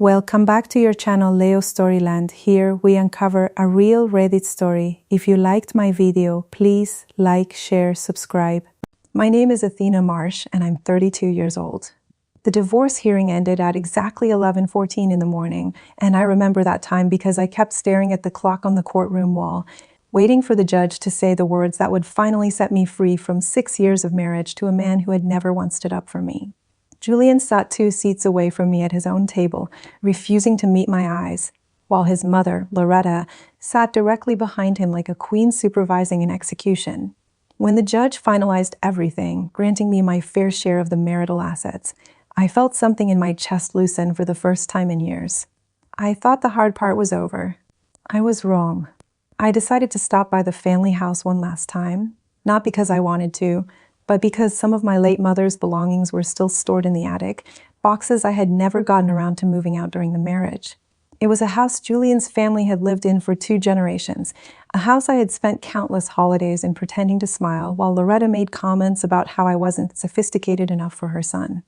Welcome back to your channel LeOo Story Land. Here we uncover a real Reddit story. If you liked my video, please like, share, subscribe. My name is Athena Marsh and I'm 32 years old. The divorce hearing ended at exactly 11:14 in the morning, and I remember that time because I kept staring at the clock on the courtroom wall, waiting for the judge to say the words that would finally set me free from 6 years of marriage to a man who had never once stood up for me. Julian sat 2 seats away from me at his own table, refusing to meet my eyes, while his mother, Loretta, sat directly behind him like a queen supervising an execution. When the judge finalized everything, granting me my fair share of the marital assets, I felt something in my chest loosen for the first time in years. I thought the hard part was over. I was wrong. I decided to stop by the family house one last time, not because I wanted to, but because some of my late mother's belongings were still stored in the attic, boxes I had never gotten around to moving out during the marriage. It was a house Julian's family had lived in for 2 generations, a house I had spent countless holidays in pretending to smile while Loretta made comments about how I wasn't sophisticated enough for her son.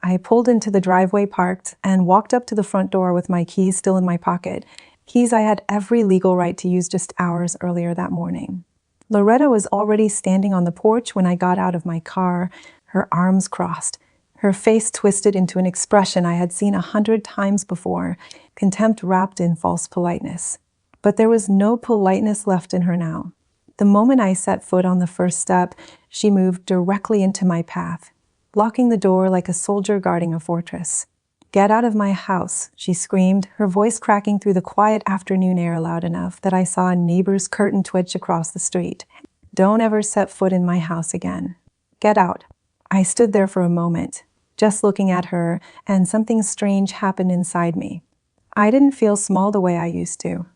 I pulled into the driveway, parked, and walked up to the front door with my keys still in my pocket, keys I had every legal right to use just hours earlier that morning. Loretta was already standing on the porch when I got out of my car, her arms crossed, her face twisted into an expression I had seen 100 times before, contempt wrapped in false politeness. But there was no politeness left in her now. The moment I set foot on the first step, she moved directly into my path, blocking the door like a soldier guarding a fortress. "Get out of my house," she screamed, her voice cracking through the quiet afternoon air loud enough that I saw a neighbor's curtain twitch across the street. "Don't ever set foot in my house again. Get out." I stood there for a moment, just looking at her, and something strange happened inside me. I didn't feel small the way I used to.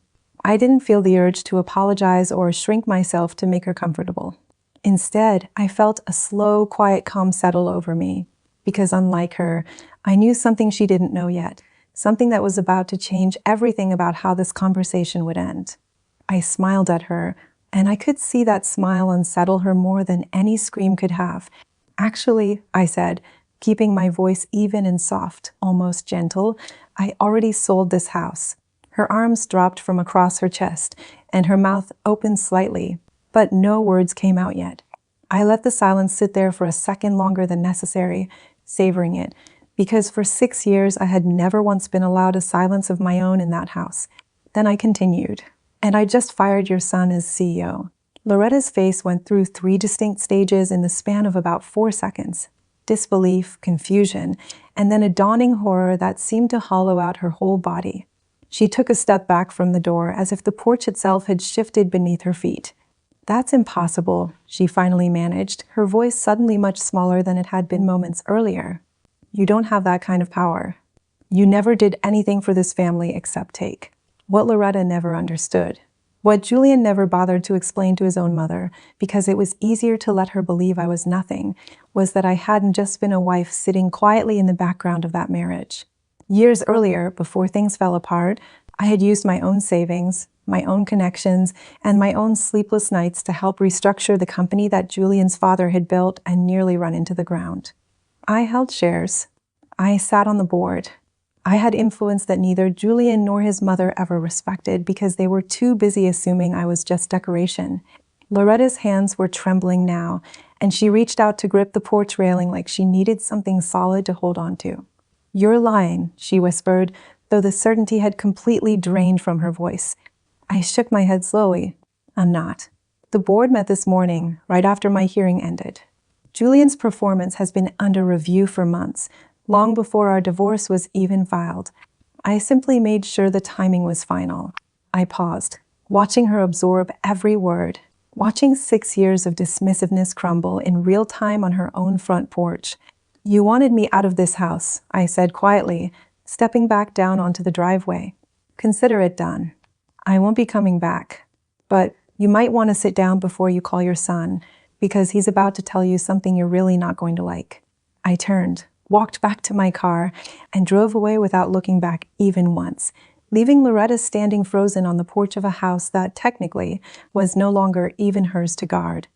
I didn't feel the urge to apologize or shrink myself to make her comfortable. Instead, I felt a slow, quiet calm settle over me. Because unlike her, I knew something she didn't know yet, something that was about to change everything about how this conversation would end. I smiled at her, and I could see that smile unsettle her more than any scream could have. "Actually," I said, keeping my voice even and soft, almost gentle, "I already sold this house." Her arms dropped from across her chest, and her mouth opened slightly, but no words came out yet. I let the silence sit there for a second longer than necessary, savoring it, because for 6 years I had never once been allowed a silence of my own in that house. Then I continued, "And I just fired your son as CEO." Loretta's face went through 3 distinct stages in the span of about 4 seconds. Disbelief, confusion, and then a dawning horror that seemed to hollow out her whole body. She took a step back from the door as if the porch itself had shifted beneath her feet. "That's impossible," she finally managed, her voice suddenly much smaller than it had been moments earlier. "You don't have that kind of power. You never did anything for this family except take." What Loretta never understood, what Julian never bothered to explain to his own mother, because it was easier to let her believe I was nothing, was that I hadn't just been a wife sitting quietly in the background of that marriage. Years earlier, before things fell apart, I had used my own savings, my own connections, and my own sleepless nights to help restructure the company that Julian's father had built and nearly run into the ground. I held shares. I sat on the board. I had influence that neither Julian nor his mother ever respected because they were too busy assuming I was just decoration. Loretta's hands were trembling now, and she reached out to grip the porch railing like she needed something solid to hold on to. "You're lying," she whispered, though the certainty had completely drained from her voice. I shook my head slowly. "I'm not." The board met this morning, right after my hearing ended. Julian's performance has been under review for months, long before our divorce was even filed. I simply made sure the timing was final. I paused, watching her absorb every word, watching 6 years of dismissiveness crumble in real time on her own front porch. "You wanted me out of this house," I said quietly, stepping back down onto the driveway. "Consider it done. I won't be coming back, but you might want to sit down before you call your son, because he's about to tell you something you're really not going to like." I turned, walked back to my car, and drove away without looking back even once, leaving Loretta standing frozen on the porch of a house that, technically, was no longer even hers to guard.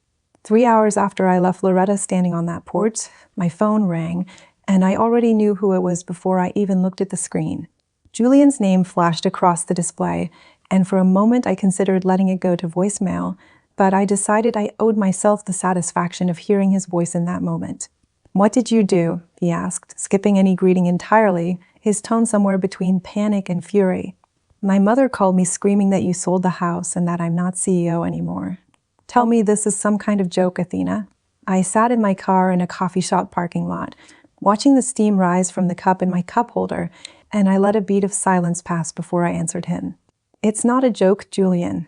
3 hours after I left Loretta standing on that porch, my phone rang, and I already knew who it was before I even looked at the screen. Julian's name flashed across the display, and for a moment I considered letting it go to voicemail, but I decided I owed myself the satisfaction of hearing his voice in that moment. "What did you do?" he asked, skipping any greeting entirely, his tone somewhere between panic and fury. "My mother called me screaming that you sold the house and that I'm not CEO anymore." "Tell me this is some kind of joke, Athena." I sat in my car in a coffee shop parking lot, watching the steam rise from the cup in my cup holder, and I let a beat of silence pass before I answered him. "It's not a joke, Julian.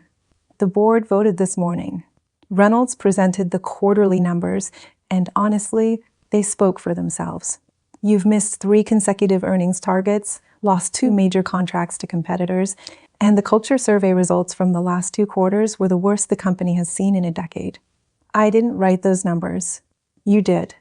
The board voted this morning." Reynolds presented the quarterly numbers, and honestly, they spoke for themselves. "You've missed 3 consecutive earnings targets, lost 2 major contracts to competitors, and the culture survey results from the last 2 quarters were the worst the company has seen in a decade." "I didn't write those numbers." "You did."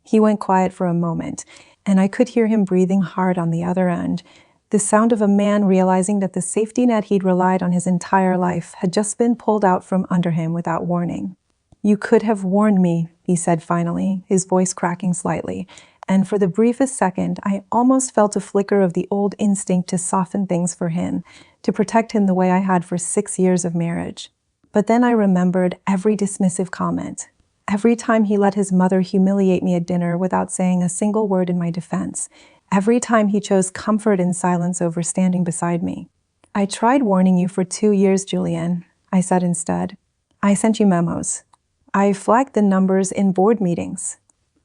He went quiet for a moment, and I could hear him breathing hard on the other end, the sound of a man realizing that the safety net he'd relied on his entire life had just been pulled out from under him without warning. "You could have warned me," he said finally, his voice cracking slightly, and for the briefest second, I almost felt a flicker of the old instinct to soften things for him, to protect him the way I had for 6 years of marriage. But then I remembered every dismissive comment, every time he let his mother humiliate me at dinner without saying a single word in my defense, every time he chose comfort in silence over standing beside me. "I tried warning you for 2 years, Julian," I said instead. "I sent you memos. I flagged the numbers in board meetings.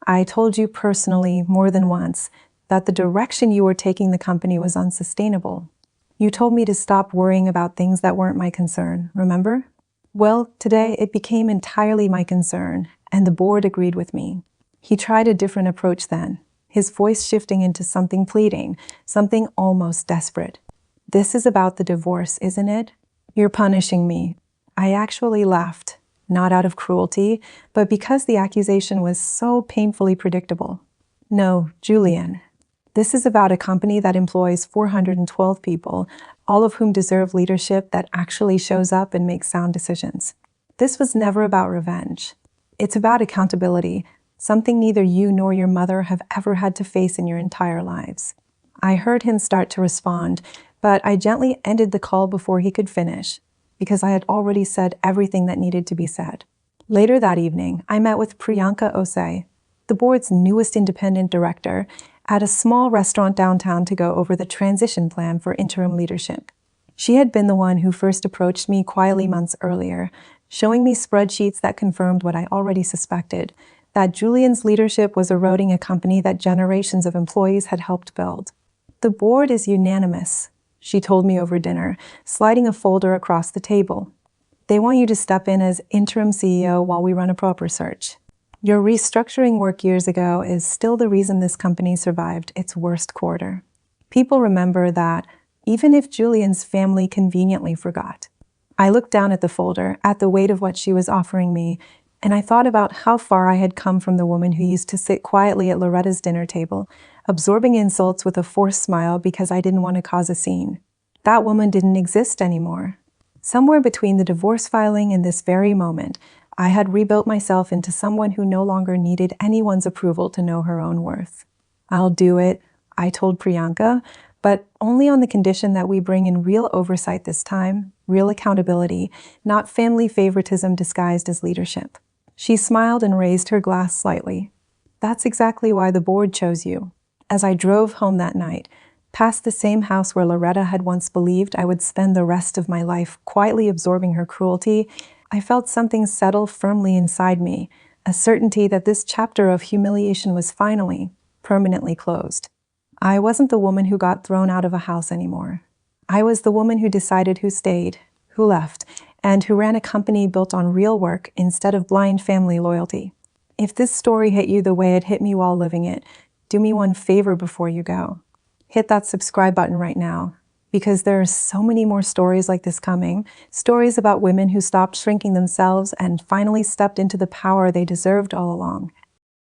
I told you personally more than once that the direction you were taking the company was unsustainable. You told me to stop worrying about things that weren't my concern, remember? Well, today it became entirely my concern, and the board agreed with me." He tried a different approach then, his voice shifting into something pleading, something almost desperate. "This is about the divorce, isn't it? You're punishing me." I actually laughed, not out of cruelty, but because the accusation was so painfully predictable. "No, Julian. This is about a company that employs 412 people, all of whom deserve leadership that actually shows up and makes sound decisions. This was never about revenge. It's about accountability, something neither you nor your mother have ever had to face in your entire lives." I heard him start to respond, but I gently ended the call before he could finish, because I had already said everything that needed to be said. Later that evening, I met with Priyanka Osei, the board's newest independent director, at a small restaurant downtown to go over the transition plan for interim leadership. She had been the one who first approached me quietly months earlier, showing me spreadsheets that confirmed what I already suspected, that Julian's leadership was eroding a company that generations of employees had helped build. "The board is unanimous," she told me over dinner, sliding a folder across the table. "They want you to step in as interim CEO while we run a proper search. Your restructuring work years ago is still the reason this company survived its worst quarter." People remember that, even if Julian's family conveniently forgot. I looked down at the folder, at the weight of what she was offering me, and I thought about how far I had come from the woman who used to sit quietly at Loretta's dinner table, absorbing insults with a forced smile because I didn't want to cause a scene. That woman didn't exist anymore. Somewhere between the divorce filing and this very moment, I had rebuilt myself into someone who no longer needed anyone's approval to know her own worth. "I'll do it," I told Priyanka, but only on the condition that we bring in real oversight this time, real accountability, not family favoritism disguised as leadership. She smiled and raised her glass slightly. "That's exactly why the board chose you." As I drove home that night, past the same house where Loretta had once believed I would spend the rest of my life quietly absorbing her cruelty, I felt something settle firmly inside me, a certainty that this chapter of humiliation was finally, permanently closed. I wasn't the woman who got thrown out of a house anymore. I was the woman who decided who stayed, who left, and who ran a company built on real work instead of blind family loyalty. If this story hit you the way it hit me while living it, do me one favor before you go. Hit that subscribe button right now, because there are so many more stories like this coming, stories about women who stopped shrinking themselves and finally stepped into the power they deserved all along.